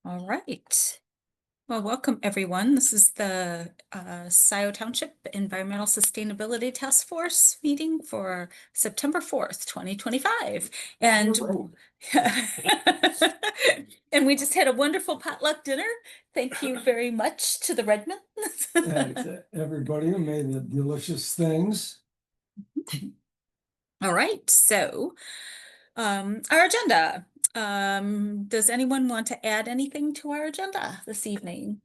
All right. Well, welcome everyone. This is the Scio Township Environmental Sustainability Task Force meeting for September 4th, 2025. And and we just had a wonderful potluck dinner. Thank you very much to the Redmonds. And everybody who made the delicious things. All right, so our agenda. Does anyone want to add anything to our agenda this evening?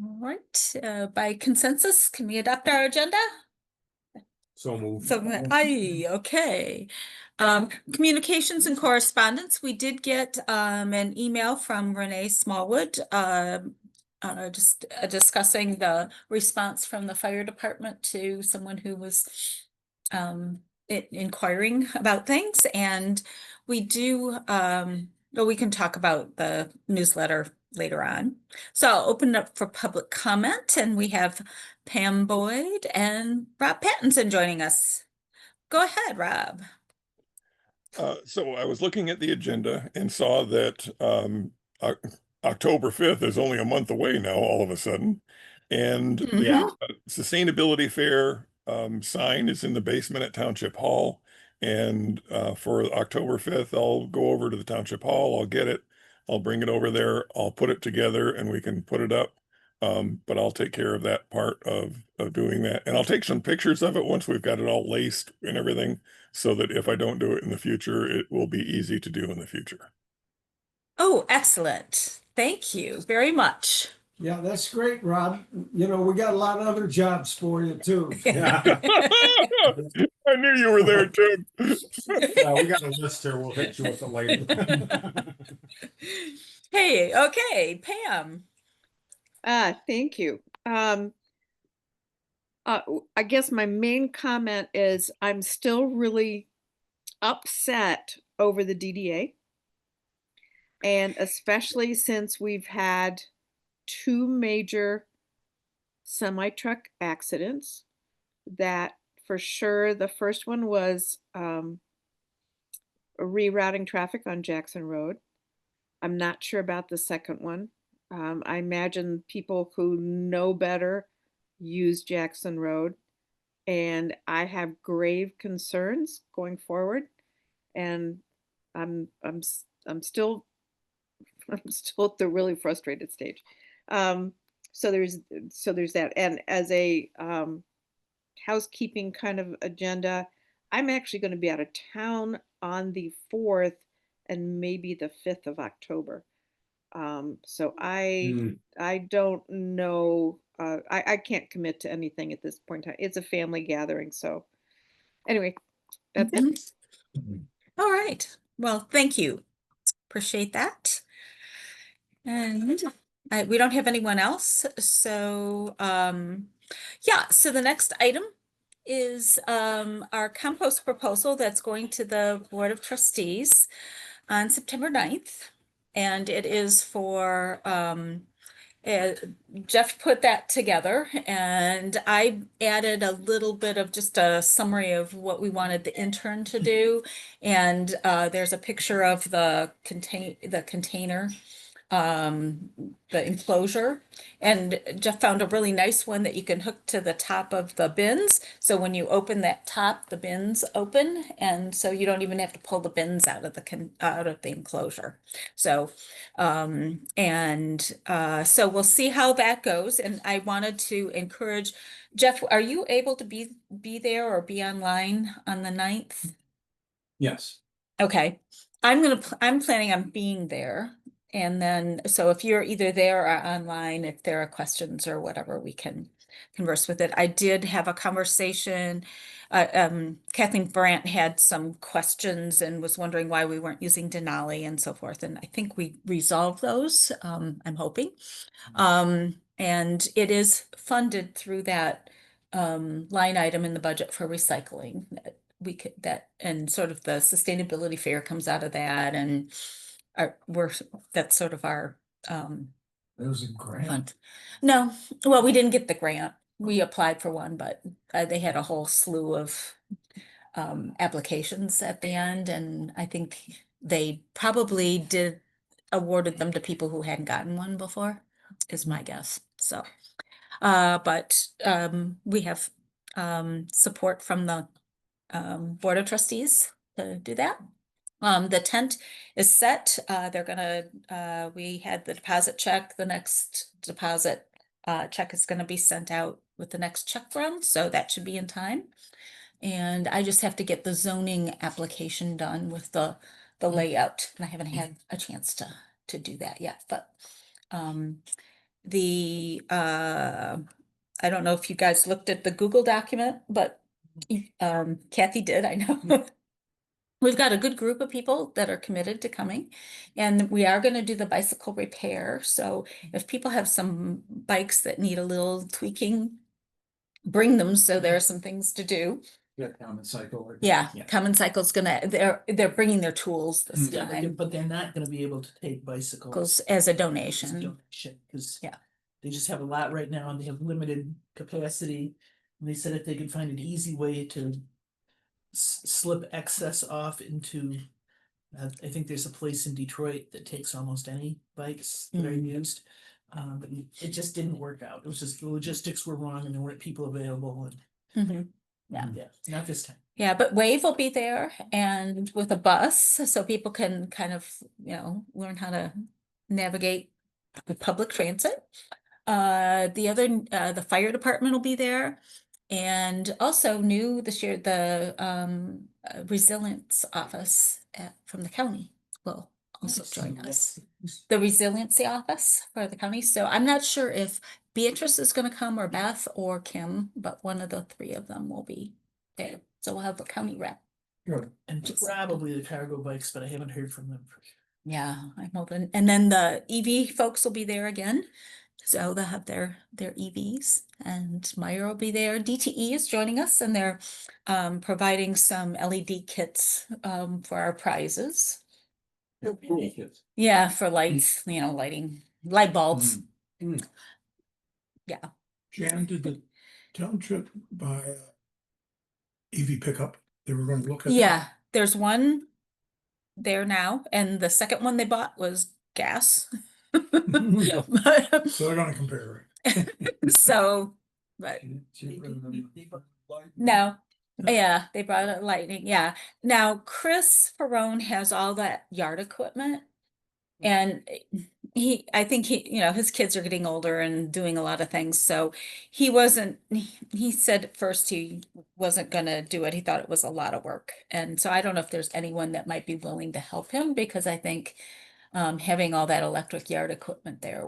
All right, by consensus, can we adopt our agenda? So moved. So, okay. Communications and correspondence, we did get an email from Renee Smallwood just discussing the response from the fire department to someone who was inquiring about things. And we do, well, we can talk about the newsletter later on. So I'll open it up for public comment, and we have Pam Boyd and Rob Pattinson joining us. Go ahead, Rob. So I was looking at the agenda and saw that October 5th is only a month away now, all of a sudden. And Yeah. Sustainability Fair sign is in the basement at Township Hall. And for October 5th, I'll go over to the Township Hall, I'll get it, I'll bring it over there, I'll put it together and we can put it up. But I'll take care of that part of doing that. And I'll take some pictures of it once we've got it all laced and everything, so that if I don't do it in the future, it will be easy to do in the future. Oh, excellent. Thank you very much. Yeah, that's great, Rob. You know, we got a lot of other jobs for you too. I knew you were there too. We got a list here. We'll hit you with it later. Hey, okay, Pam. Thank you. I guess my main comment is I'm still really upset over the DDA. And especially since we've had two major semi-truck accidents, that for sure the first one was rerouting traffic on Jackson Road. I'm not sure about the second one. I imagine people who know better use Jackson Road, and I have grave concerns going forward. And I'm still at the really frustrated stage. So there's that. And as a housekeeping kind of agenda, I'm actually going to be out of town on the 4th and maybe the 5th of October. So I don't know. I can't commit to anything at this point in time. It's a family gathering. So anyway, that's it. All right. Well, thank you. Appreciate that. And we don't have anyone else. So yeah, so the next item is our compost proposal that's going to the Board of Trustees on September 9th. And it is for Jeff put that together, and I added a little bit of just a summary of what we wanted the intern to do. And there's a picture of the container, the enclosure. And Jeff found a really nice one that you can hook to the top of the bins. So when you open that top, the bins open, and so you don't even have to pull the bins out of the enclosure. So so we'll see how that goes. And I wanted to encourage Jeff, are you able to be there or be online on the 9th? Yes. Okay. I'm planning on being there. And then, so if you're either there or online, if there are questions or whatever, we can converse with it. I did have a conversation. Kathleen Brandt had some questions and was wondering why we weren't using Denali and so forth. And I think we resolved those, I'm hoping. And it is funded through that line item in the budget for recycling. And sort of the sustainability fair comes out of that, and that's sort of our There's a grant. fund. No, well, we didn't get the grant. We applied for one, but they had a whole slew of applications at the end, and I think they probably did awarded them to people who hadn't gotten one before, is my guess. So, but we have support from the Board of Trustees to do that. The tent is set. They're gonna, we had the deposit check. The next deposit check is gonna be sent out with the next check run, so that should be in time. And I just have to get the zoning application done with the layout, and I haven't had a chance to do that yet, but the I don't know if you guys looked at the Google document, but Kathy did, I know. We've got a good group of people that are committed to coming, and we are gonna do the bicycle repair, so if people have some bikes that need a little tweaking, bring them, so there are some things to do. Yeah, common cycle. Yeah, Common Cycle's gonna, they're bringing their tools this Yeah, time, but they're not gonna be able to take bicycles. goes as a as a donation. donation, cause. Yeah. They just have a lot right now and they have limited capacity. And they said if they could find an easy way to slip excess off into. I think there's a place in Detroit that takes almost any bikes that are used. But it just didn't work out. It was just the logistics were wrong and there weren't people available and. Mhm. Yeah. Yeah, not this time. Yeah, but Wave will be there and with a bus, so people can kind of, learn how to navigate the public transit. The fire department will be there. And also new this year, the resilience office from the county will also join us. The resiliency office for the county. So I'm not sure if Beatrice is gonna come or Beth or Kim, but one of the three of them will be there. So we'll have the county rep. Good. And probably the cargo bikes, but I haven't heard from them. Yeah, I'm hoping. And then the EV folks will be there again. So they'll have their EVs, and Meyer will be there. DTE is joining us, and they're providing some LED kits for our prizes. Yeah, for lights, lighting, light bulbs. Yeah. Jan, did the township buy a EV pickup? They were gonna look at that? Yeah, there's one there now, and the second one they bought was gas. So they're gonna compare So, but no, yeah, they brought a lightning, yeah. Now, Chris Perone has all that yard equipment. And I think his kids are getting older and doing a lot of things, so he said at first he wasn't gonna do it. He thought it was a lot of work. And so I don't know if there's anyone that might be willing to help him, because I think having all that electric yard equipment there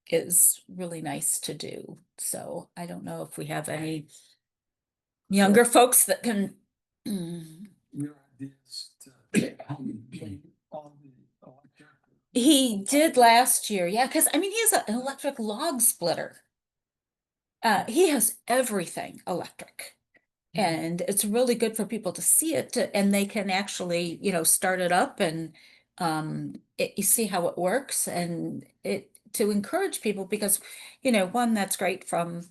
is really nice to do. So I don't know if we have any younger folks that can. Your ideas to all the electric. He did last year, yeah, because I mean, he has an electric log splitter. He has everything electric. And it's really good for people to see it, and they can actually, start it up and you see how it works, and to encourage people, because, one, that's great from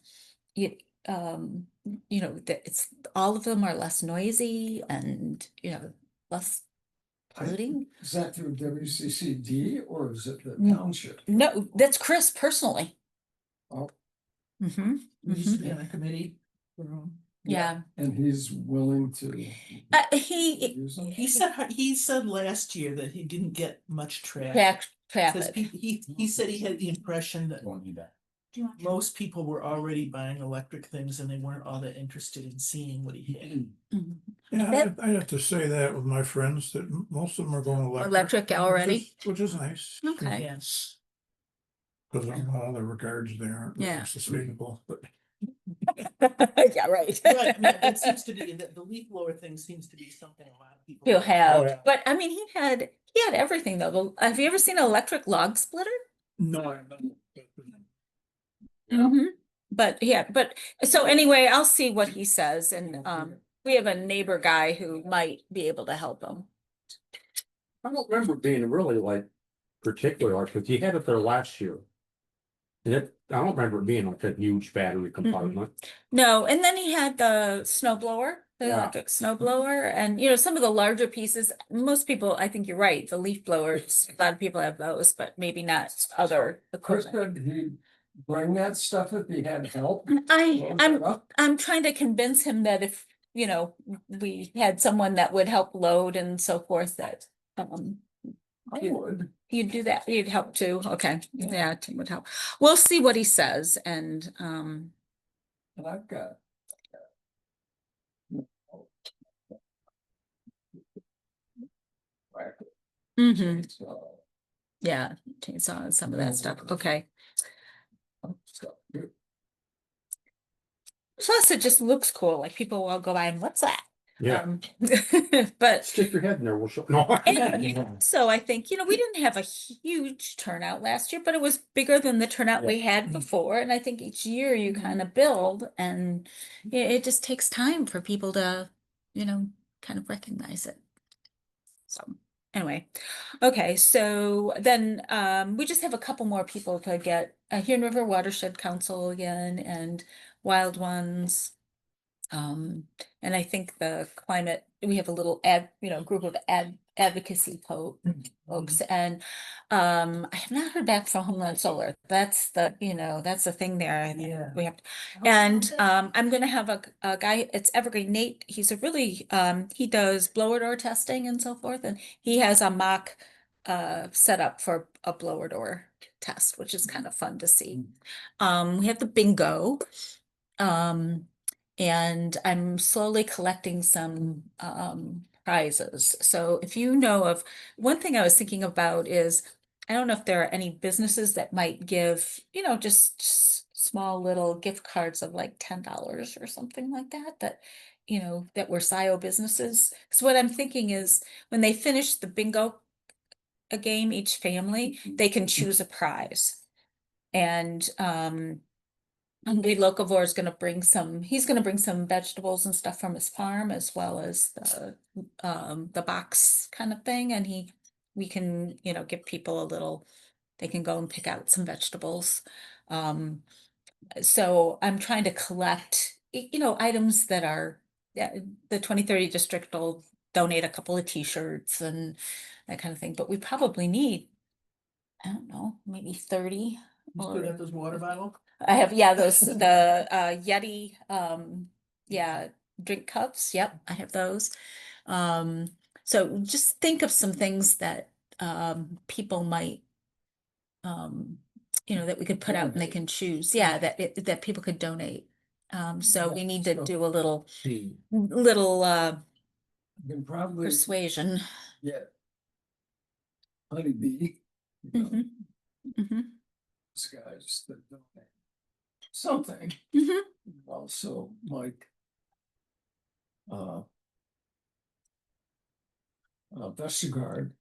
that it's all of them are less noisy and less polluting. Is that through WCCD or is it the Mm. township? No, that's Chris personally. Oh. Mm-hmm. We used to be on a committee. Yeah. And he's willing to use them? He said last year that he didn't get much traction. Says Traffic. he said he had the impression that most people were already buying electric things and they weren't all that interested in seeing what he had. Mhm. Yeah, I have to say that with my friends, that most of them are going electric. Electric already? Which is nice. Okay. Yes. Because in a lot of the regards, they aren't Yeah. sustainable, but. Yeah, right. Right, I mean, it seems to be, the leaf blower thing seems to be something a lot of people. He'll have, Oh, yeah. but I mean, he had everything though. Have you ever seen an electric log splitter? No, I haven't. Mhm. But yeah, so anyway, I'll see what he says, and we have a neighbor guy who might be able to help him. I don't remember being really like particular, because he had it there last year. And I don't remember it being like a huge battery compartment. No, and then he had the snow blower the Yeah. electric snow blower, and some of the larger pieces, most people, I think you're right, the leaf blowers, a lot of people have those, but maybe not other Chris, equipment. could he bring that stuff if he had help? I'm trying to convince him that if, we had someone that would help load and so forth, that, I would. you'd do that, you'd help too, okay, yeah, Tim would help. We'll see what he says, and, And I've got. mhm, yeah, chainsaw and some of that stuff, okay. Plus, it just looks cool, like people will go by and what's that? Yeah. But Stick your head in there, we'll show. No. so I think, we didn't have a huge turnout last year, but it was bigger than the turnout we had before. And I think each year you kind of build, and it just takes time for people to, kind of recognize it. So anyway, okay, so then we just have a couple more people to get Huron River Watershed Council again, and Wild Ones. And I think the climate, we have a little group of advocacy folks, and I have not heard back from Homeland Solar. That's that's the thing there. I think Yeah. we have, and I'm gonna have a guy, it's Evergreen Nate. He's a really he does blower door testing and so forth, and he has a mock set up for a blower door test, which is kind of fun to see. We have the bingo. And I'm slowly collecting some prizes. So if you know of, one thing I was thinking about is, I don't know if there are any businesses that might give, just small little gift cards of like $10 or something like that, that were Scio businesses. So what I'm thinking is, when they finish the bingo a game, each family, they can choose a prize. And the locavore is gonna bring he's gonna bring some vegetables and stuff from his farm, as well as the box kind of thing, and we can, give people a little, they can go and pick out some vegetables. So I'm trying to collect, items that are, the 2030 district will donate a couple of t-shirts and that kind of thing, but we probably need, I don't know, maybe 30. You still got those water bottles? I have, yeah, the Yeti, yeah, drink cups. Yep, I have those. So just think of some things that people might, that we could put out and they can choose. Yeah, that people could donate. So we need to do a little You can probably persuasion. get honeybee. Mhm, mhm, These guys that donate something. mhm. Also, like uh Vestergaard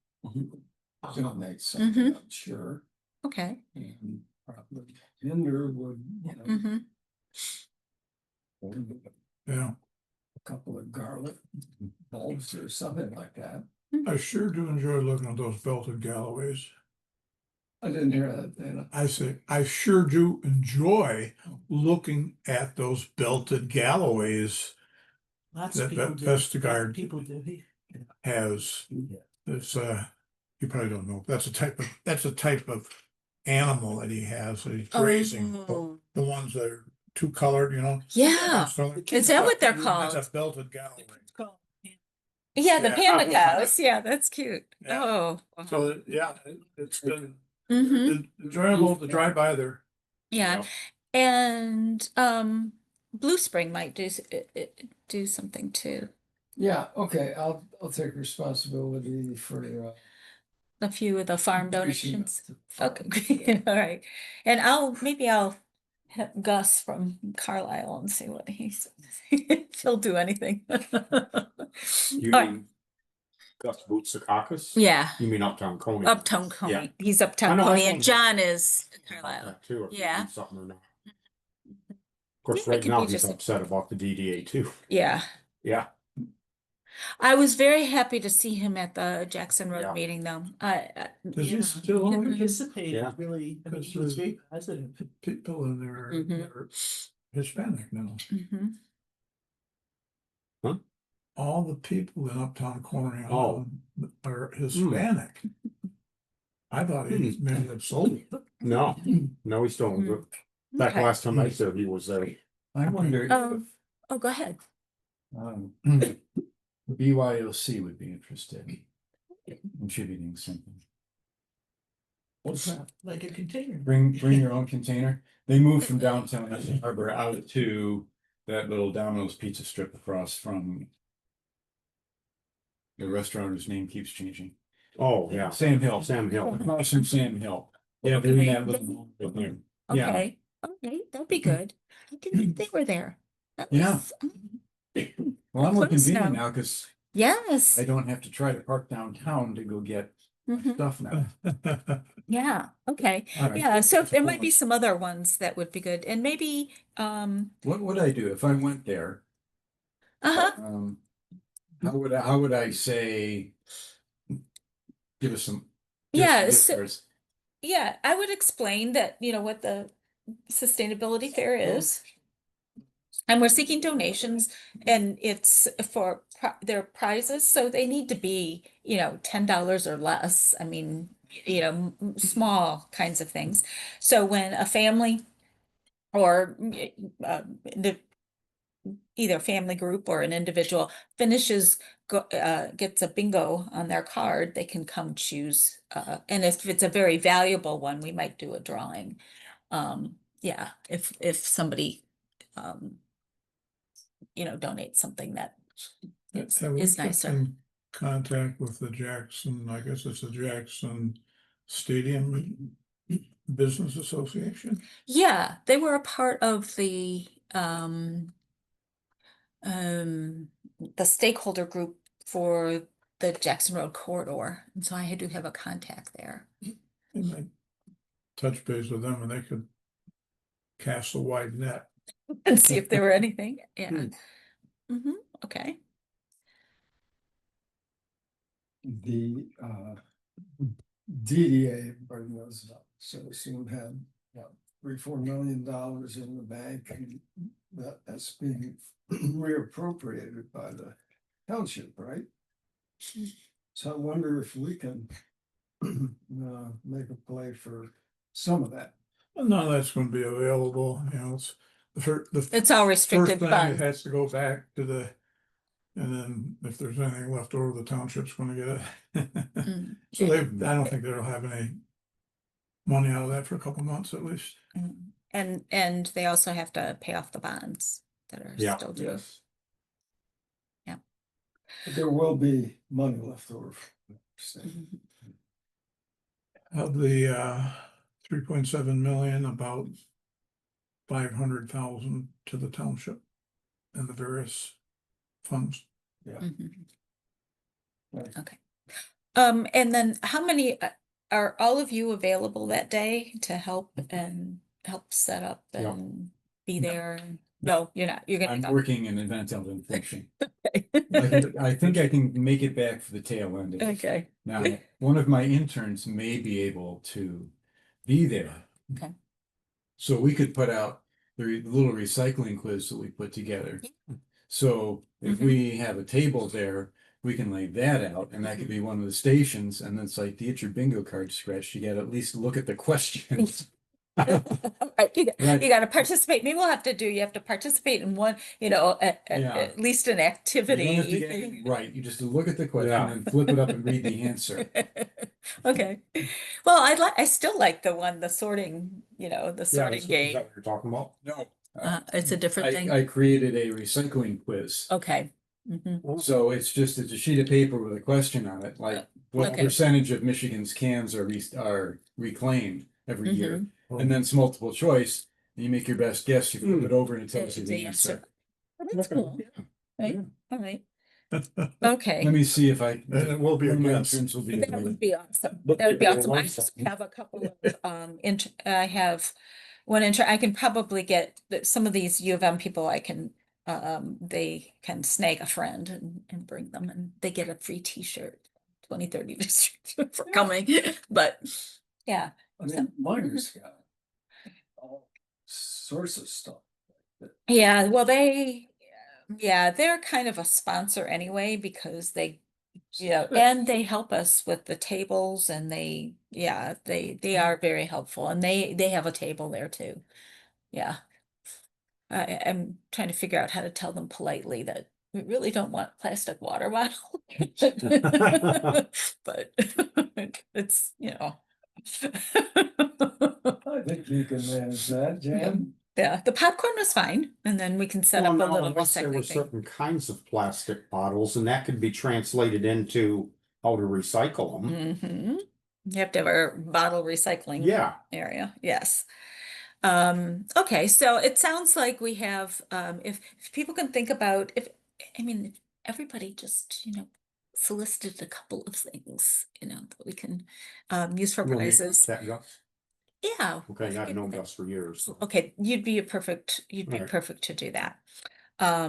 donate something, I'm sure, Okay. and probably Hinder would, Mhm. Yeah, a couple of garlic bulbs or something like that. I sure do enjoy looking at those belted Galloways. I didn't hear that, Dana. I say, I sure do enjoy looking at those belted Galloways Lots that of people do. Vestergaard People do. has. It's you probably don't know, that's a type of animal that he has, that he's grazing. Oh. The ones that are two colored, Yeah. So Is that what they're that's called? a belted Galloway. Yeah, the Yeah. panda cows. Yeah, that's cute. Yeah. Oh. So, yeah, it's been Mhm. enjoyable to drive by there. Yeah, and Blue Spring might do something too. Yeah, okay, I'll take responsibility for A few of the farm reaching out donations. to farms. Okay, all right. And maybe I'll hit Gus from Carlisle and see what he's, if he'll do anything. You All right. mean Gus Bootsakakis? Yeah, You mean Uptown Coney? Uptown Yeah. Coney. He's I Uptown know, I Coney, and wondered John is about Carlisle. that too, if he Yeah. did something or not. Of course, Yeah, it right could now be he's just- upset about the DDA too. Yeah. Yeah. I was very happy to see him at the Jackson Road Yeah. meeting, though. Does he Yeah, still he own it? participated, Yeah. really, I mean, Because he was there's very positive. people in there Mhm. that are Hispanic now. Mhm. Huh? all the people in Uptown Corner Oh. are Hispanic. I thought he maybe had sold it. No, no, he still owns it. Back Okay. last time I said he was there. I wonder if Oh, go ahead. BYOC would be interested in contributing something. What's that? Like a container. Bring your own container. They moved from downtown Harbor out to that little Domino's pizza strip across from the restaurant whose name keeps changing. Oh, yeah. Sam Hill. Sam Hill. Across from Sam Hill. Yeah, they're in that little. Yeah. Okay, okay, that'd be good. I didn't think they were there. That Yeah. was- Well, I'm more Close convenient now. now because Yes. I don't have to try to park downtown to go get Mhm. stuff now. Yeah, okay. All right. Yeah, so That's a there might point. be some other ones that would be good, and maybe, What would I do if I went there? uh-huh, How would I say? Give us some. Yeah, give us so- ours. yeah, I would explain that, what the sustainability fair is. And we're seeking donations, and it's for their prizes, so they need to be, $10 or less. I mean, small kinds of things. So when a family or either family group or an individual finishes, gets a bingo on their card, they can come choose. And if it's a very valuable one, we might do a drawing. Yeah, if somebody, donate something that Have we is kept nicer. in contact with the Jackson, I guess it's the Jackson Stadium Business Association? Yeah, they were a part of the stakeholder group for the Jackson Road corridor. And so I do have a contact there. And I touch base with them and they could cast a wide net. And see if there were anything. Yeah. Mhm, okay. The DDA, everybody knows, so soon had $3-4 million in the bank, and that's being reappropriated by the township, right? So I wonder if we can make a play for some of that. Well, none of that's gonna be available, it's the It's all first restricted thing it funds. has to go back to and then if there's anything left over, the township's gonna get it. Mm, So I don't think they'll have any money out of that for a couple months at least. And they also have to pay off the bonds that are Yeah. still due. Yeah. But there will be money left over. Mhm. Of the 3.7 million, about 500,000 to the township and the various funds. Mhm. Right. Okay. And then how many, are all of you available that day to help and help set up Yeah. and be there? No, you're not. You're gonna I'm go. working in event of finishing. Okay. I think I can make it back for the tail end of it. Okay. Now, one of my interns may be able to be there. Okay. So we could put out the little recycling quiz that we put together. So if Mhm. we have a table there, we can lay that out and that could be one of the stations. And then it's like to get your bingo card scratched, you gotta at least look at the questions. Right, you Right. gotta participate. Maybe we'll have to you have to participate in one, Yeah. at least an You don't activity. have to get it right, you just look at the question Yeah. and flip it up and read the answer. Okay. Well, I still like the sorting, the Yeah, sorting is game. that what you're talking about? No. It's a different thing. I created a recycling quiz. Okay. Mhm. So it's a sheet of paper with a question on it, like what Okay. percentage of Michigan's cans are reclaimed every year? Mhm. And then it's multiple choice, and you make your best guess, you flip it over and it tells you It's the the answer. Well, that's cool. Right, Yeah. all right. Let Okay, me see if I. And it will be a one of my guess. interns will be that able would to- be awesome. Look That would be at the awesome. I website. just have a couple of, I have one I can probably get some of these U of M people they can snag a friend and bring them, and they get a free T-shirt, 2030 district for coming, but yeah. I mean, miners got all sorts of stuff. Yeah, well, they Yeah, they're kind of a sponsor anyway because they, and they help us with the tables and they are very helpful and they have a table there too. Yeah. I'm trying to figure out how to tell them politely that we really don't want plastic water bottle. But it's, I think you can manage that, Jan. Yeah, the popcorn was fine, and then we can set Well, up a no, little unless there were recycling thing. certain kinds of plastic bottles, and that could be translated into how to recycle them. Mhm. You have to have a bottle recycling Yeah, area, yes. Okay, so it sounds like we have, if people can think about, if everybody just, solicited a couple of things, that we can, use for you want me to prizes. contact Gus? Yeah. Okay, I've known Gus for years. So. Okay, you'd be perfect Alright. to do that. I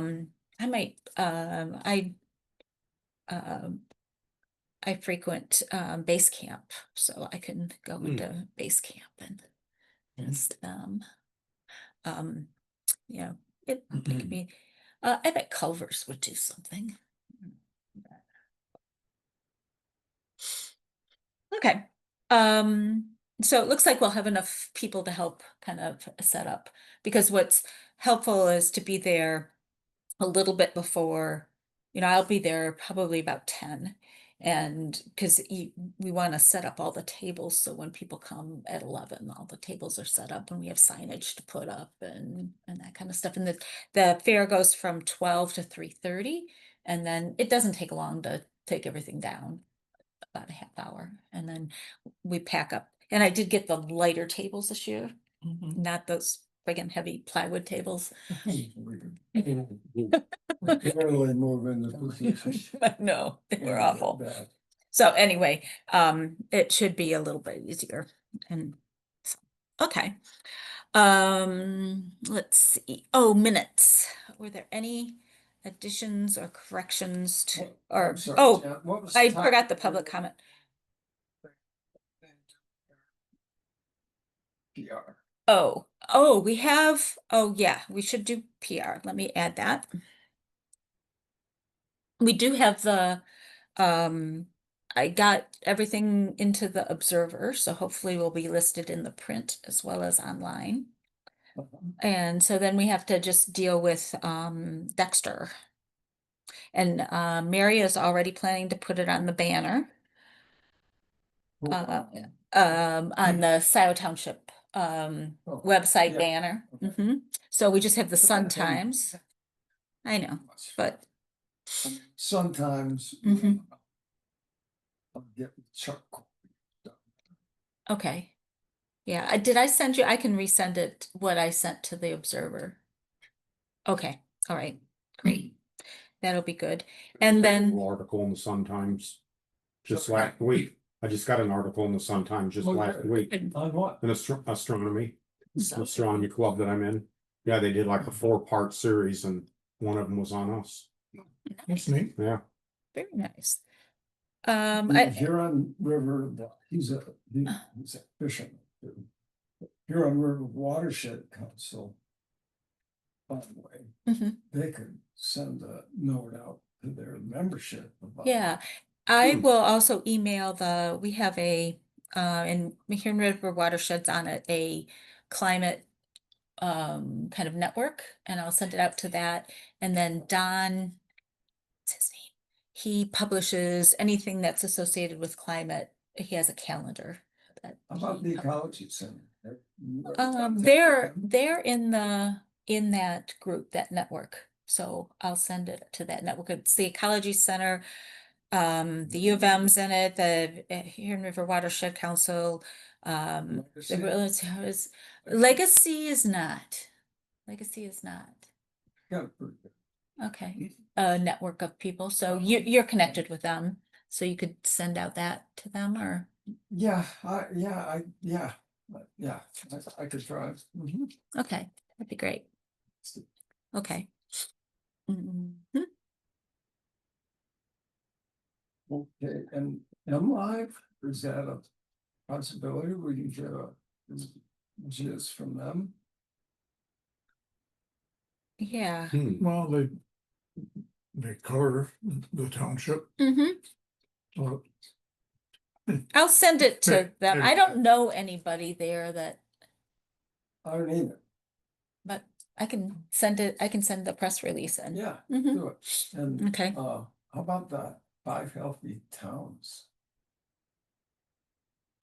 might, um, I frequent, base camp, so I can go into base camp and just, it could be, I bet Culver's would do something. Okay, so it looks like we'll have enough people to help kind of set up, because what's helpful is to be there a little bit before, I'll be there probably about 10. And because we want to set up all the tables, so when people come at 11, all the tables are set up and we have signage to put up and that kind of stuff. And the fair goes from 12 to 3:30, and then it doesn't take long to take everything down, about a half hour, and then we pack up. And I did get the lighter tables this year, not those friggin' heavy plywood tables. Barely moving the position. No, they were awful. So anyway, it should be a little bit easier. And okay. Let's see. Oh, minutes. Were there any additions or corrections to, or, I'm sorry, oh, Jan, what was I the forgot the time? public comment. PR. We have, yeah, we should do PR. Let me add that. We do have I got everything into the Observer, so hopefully we'll be listed in the print as well as online. And so then we have to just deal with, Dexter. And, Mary is already planning to put it on the banner. On the Scio Township, website yeah. banner. Okay. So we just have the But Sun that didn't- Times. I know, but Sometimes. Mhm. I'll get Chuck. okay. Yeah, did I send you? I can resend it, what I sent to the Observer. Okay, all right, great. That'll be good. And then, Article in the Sun Times just last week. I just got an article in the Sun Times just Oh, last week. On what? An astronomy, So- astronomy club that I'm in. Yeah, they did like a 4-part series and one of them was on us. that's neat. Yeah. very nice. The Huron River, he's a fisherman. Huron River Watershed Council. By the way, Mhm. they could send a note out to their membership about. Yeah, I will also email we have in Huron River Watersheds on it, a climate kind of network, and I'll send it out to that. And then Don, what's his name? He publishes anything that's associated with climate. He has a calendar. that How about he the pub- ecology center? They're in that group, that network. So I'll send it to that network. It's the Ecology Center. The U of M's in it, the Huron River Watershed Council. The Legacy is not. Legacy is not. Yeah, pretty good. Okay, a network of people. So you're connected with them. So you could send out that to them, or Yeah, I could try. okay, that'd be great. Okay. Mhm. Okay, and M Live, is that a possibility? We can get a gist from them? Yeah. Hmm. Well, they cover the township. So I'll send it to Right, them. yeah. I don't know anybody there that, I don't either. but I can send it, I can send the press release in. Yeah, Mhm. do it. And, Okay. how about the 5 healthy towns?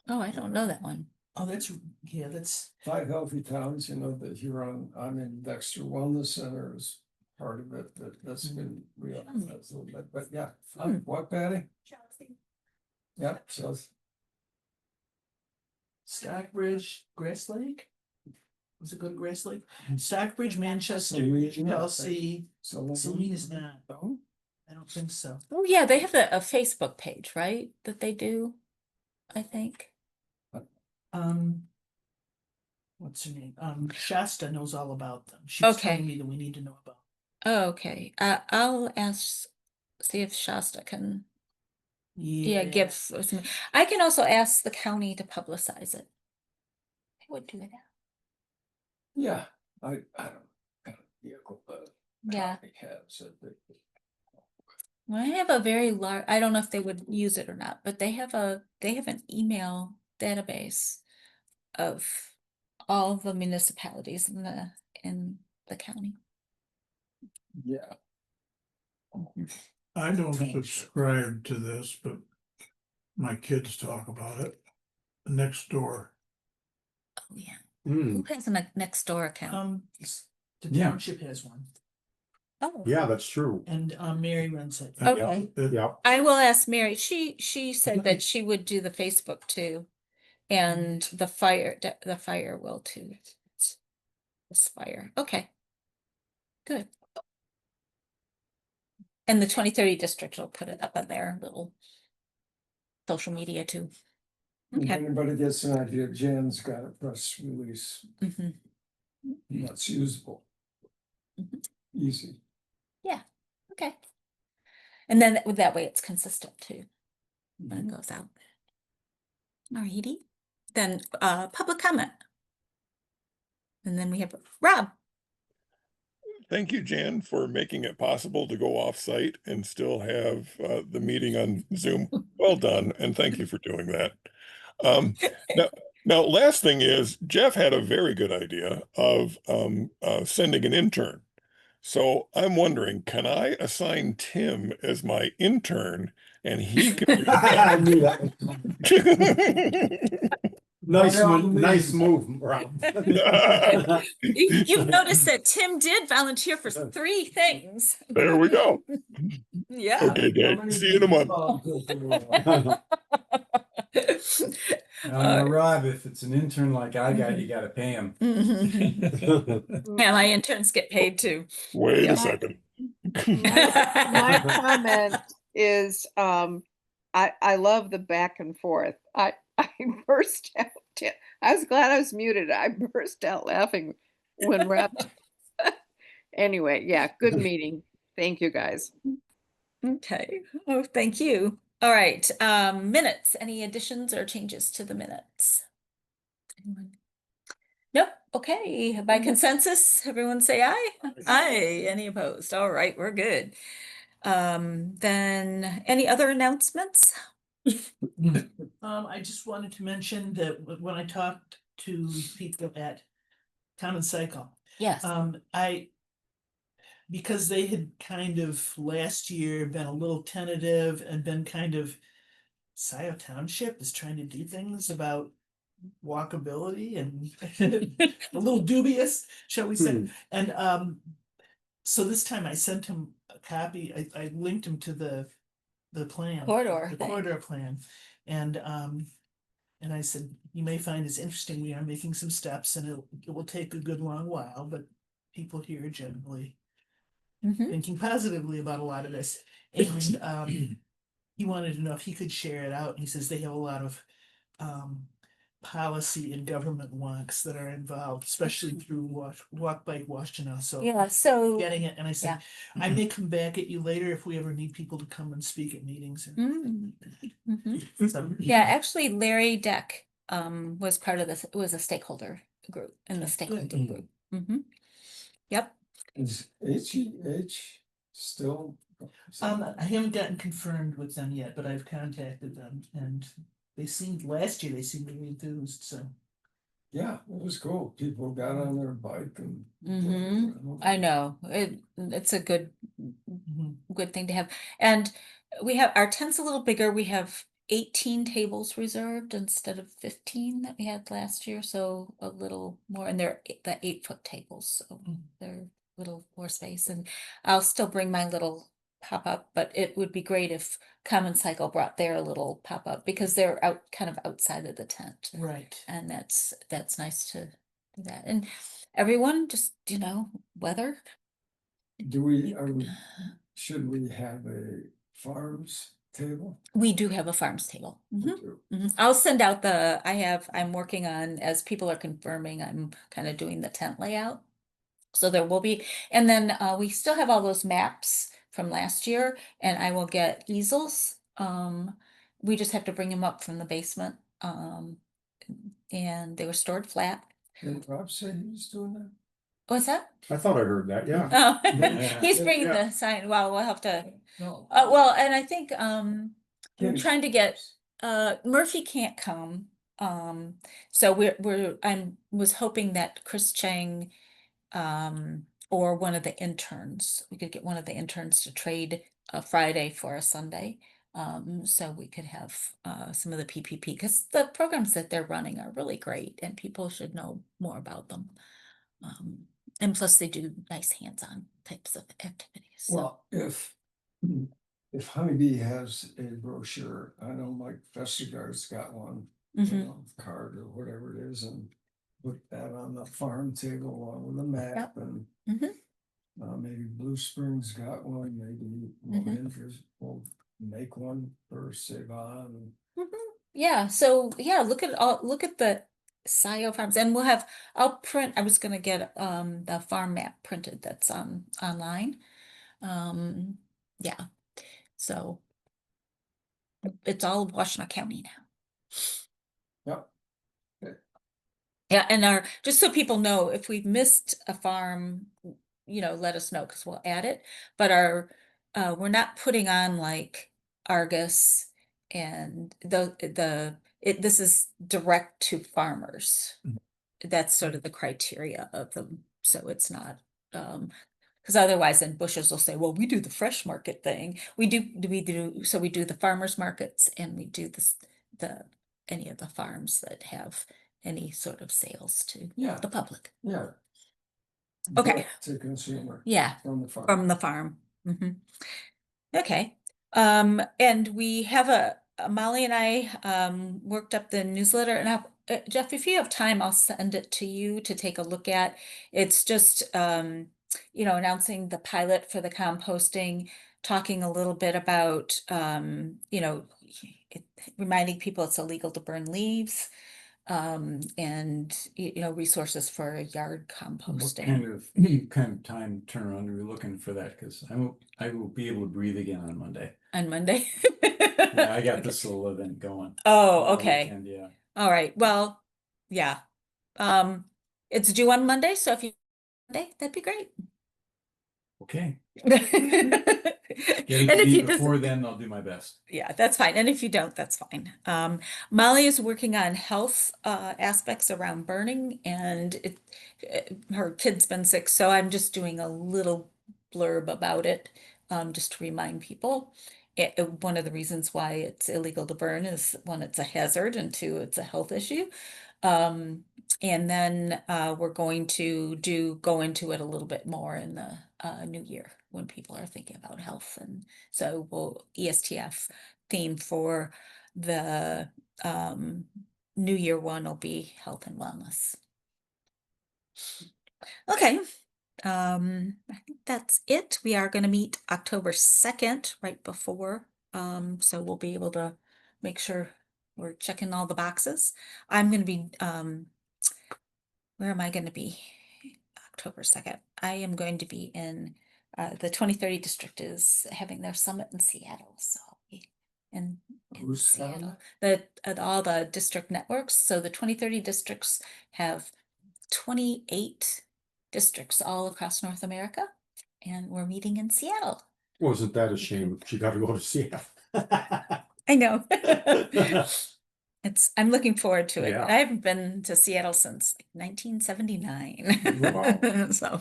Oh, I don't know that one. Oh, that's, yeah, that's, 5 healthy towns, you know, the Huron, I'm in Dexter Wellness Center is part of it, that's been real, that's a little bit, but yeah. What, Patty? Yeah, so Stockbridge, Grass Lake? Was it good Grass Lake? Stockbridge, Manchester, Selena, Chelsea, Selena's not, Oh, I don't think so. Oh, yeah, they have a Facebook page, right? That they do, I think. Um. What's her name? Shasta knows all about them. She was Okay. telling me that we need to know about. Oh, okay, I'll ask, see if Shasta can, yeah, give some. I can also ask the county to publicize it. They would do that. yeah, I don't, kind of vehicle, Yeah. county has it. Well, I have a very large, I don't know if they would use it or not, but they have an email database of all the municipalities in the county. Yeah. I don't subscribe to this, but my kids talk about it. Next door. Oh, yeah. Hmm, Who has a next door account? The Yeah. township has one, Oh, yeah, that's true. and Mary runs it. okay. Yeah, I will ask Mary. She said that she would do the Facebook too. And the fire will too. This fire. Okay. Good. And the 2030 district will put it up on their little social media too. If Okay. anybody gets an idea, Jan's got a press release, Mhm. that's usable. Mhm. Easy. Yeah. Okay. And then with that way it's consistent too. When it goes out. Alrighty. Then public comment. And then we have Rob. Thank you, Jan, for making it possible to go off-site and still have the meeting on Zoom. Well done, and thank you for doing that. Now, last thing is, Jeff had a very good idea of sending an intern. So I'm wondering, can I assign Tim as my intern and he can do I knew that. the Nice move, Rob. You've noticed that Tim did volunteer for 3 things. There we go. Yeah. Okay, Dave. See you in a month. Rob, if it's an intern like I got, you gotta pay him. Mhm. Yeah, my interns get paid too. Wait Yeah. a second. My comment is, I love the back and forth. I burst out, I was glad I was muted. I burst out laughing when Rob. Anyway, yeah, good meeting. Thank you, guys. Okay. Oh, thank you. All right. Minutes. Any additions or changes to the minutes? Anyone? Nope. Okay. By consensus, everyone say aye. Aye. Any opposed? All right, we're good. Then any other announcements? I just wanted to mention that when I talked to people at Town and Cycle, Yes. because they had kind of last year been a little tentative and been kind of, Scio Township is trying to do things about walkability and a little dubious, shall we say. And so this time I sent him a copy, I linked him to the plan. Corridor The thing. corridor plan. And I said, you may find this interesting, we are making some steps and it will take a good long while, but people here are generally Mhm. thinking positively about a lot of this. And he wanted to know if he could share it out. And he says they have a lot of policy and government wonks that are involved, especially through Walk Bike Washington. So Yeah, so getting it. And I said, I may come back at you later if we ever need people to come and speak at meetings. Mhm. So, Yeah, actually Larry Deck was part of this, was a stakeholder group in the stakeholder group. Mhm. Yep. Is HEH still? I haven't gotten confirmed with them yet, but I've contacted them and last year they seemed really enthused, so. Yeah, it was cool. People got on their bike and. I know, it's a good Mhm. good thing to have. And we have, our tent's a little bigger. We have 18 tables reserved instead of 15 that we had last year, so a little more, and they're the 8-foot tables, so they're a little more space. And I'll still bring my little pop-up, but it would be great if Common Cycle brought their little pop-up, because they're out kind of outside of the tent. Right. And that's nice to do that. And everyone just, weather. Should we have a farms table? We do have a farms table. We Mhm, do. mhm. I'll send out I'm working on, as people are confirming, I'm kind of doing the tent layout. So there will be, and then we still have all those maps from last year, and I will get easels. We just have to bring them up from the basement. And they were stored flat. Did Rob say he was doing that? What's that? I thought I heard that, yeah. Oh, Yeah. he's bringing Yeah. the sign. Well, we'll have to. No. Well, and I think I'm Kenny. trying to get Murphy can't come. So I was hoping that Chris Chang or one of the interns, we could get one of the interns to trade a Friday for a Sunday. So we could have some of the PPP, because the programs that they're running are really great and people should know more about them. And plus they do nice hands-on types of activities. So. Well, if Honeybee has a brochure, I know Mike Vestergaard's got one, Mhm. card or whatever it is, and put that on the farm table along with a map and. Mhm. Maybe Blue Springs got one, maybe Interest will make one for Savon. Yeah, so yeah, look at the Scio farms, and I'll print, I was gonna get the farm map printed that's online. Yeah, so it's all of Washtenaw County now. Yep. Yeah, and just so people know, if we've missed a farm, let us know, because we'll add it. But we're not putting on like Argus and this is direct to farmers. That's sort of the criteria of them, so it's not, because otherwise then Bush's will say, well, we do the fresh market thing. We do the farmers markets, and we do any of the farms that have any sort of sales to Yeah. the public. Yeah. Okay. Direct to consumer. Yeah, From the farm. from the farm. Mhm. Okay, and we have Molly and I worked up the newsletter, and Jeff, if you have time, I'll send it to you to take a look at. It's just announcing the pilot for the composting, talking a little bit about reminding people it's illegal to burn leaves, and resources for yard What composting kind of time turnaround are we looking for that? Cause I will be able to breathe again on Monday. on Monday. Yeah, I got this little event going. Oh, all okay. weekend, yeah. All right. Well, yeah. It's due on Monday, so if you Monday, that'd be great. Okay. And Get it to if me you just, before then, I'll do my best. yeah, that's fine. And if you don't, that's fine. Molly is working on health aspects around burning, and her kid's been sick, so I'm just doing a little blurb about it, just to remind people. One of the reasons why it's illegal to burn is, one, it's a hazard, and two, it's a health issue. And then we're going to go into it a little bit more in the new year, when people are thinking about health. And so ESTF theme for the new year one will be health and wellness. Okay. I think that's it. We are going to meet October 2nd, right before. So we'll be able to make sure we're checking all the boxes. I'm going to be, where am I going to be? October 2nd. I am going to be in the 2030 district is having their summit in Seattle. So I'll be in Who's having Seattle. All the district networks. So the 2030 districts have 28 districts all across North America. and we're meeting in Seattle. Wasn't that a shame? She got to go to Seattle. I know. I'm looking forward to it. Yeah. I haven't been to Seattle since 1979. Wow. So,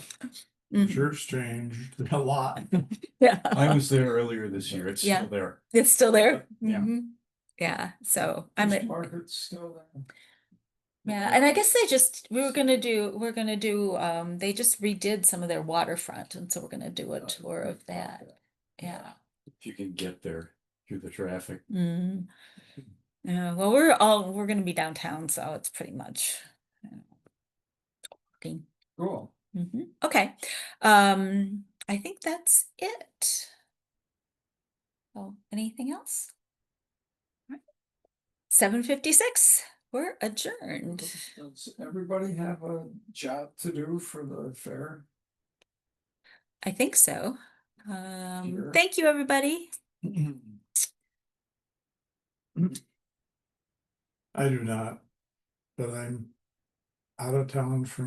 I'm mhm. sure it's changed a lot. Yeah. I was there earlier this year. It's Yeah. still there. It's still there. Yeah. Mhm. Yeah, so Fish market's still there. yeah, and I guess we're gonna do, they just redid some of their waterfront, and so we're gonna do a tour of that. Yeah. If you can get there through the traffic. Mm. Yeah, well, we're gonna be downtown, so it's pretty much. Walking. Cool. Okay, I think that's it. Oh, anything else? 7:56, we're adjourned. Does everybody have a job to do for the fair? I think so. Sure. Thank you, everybody. I do not, but I'm out of town from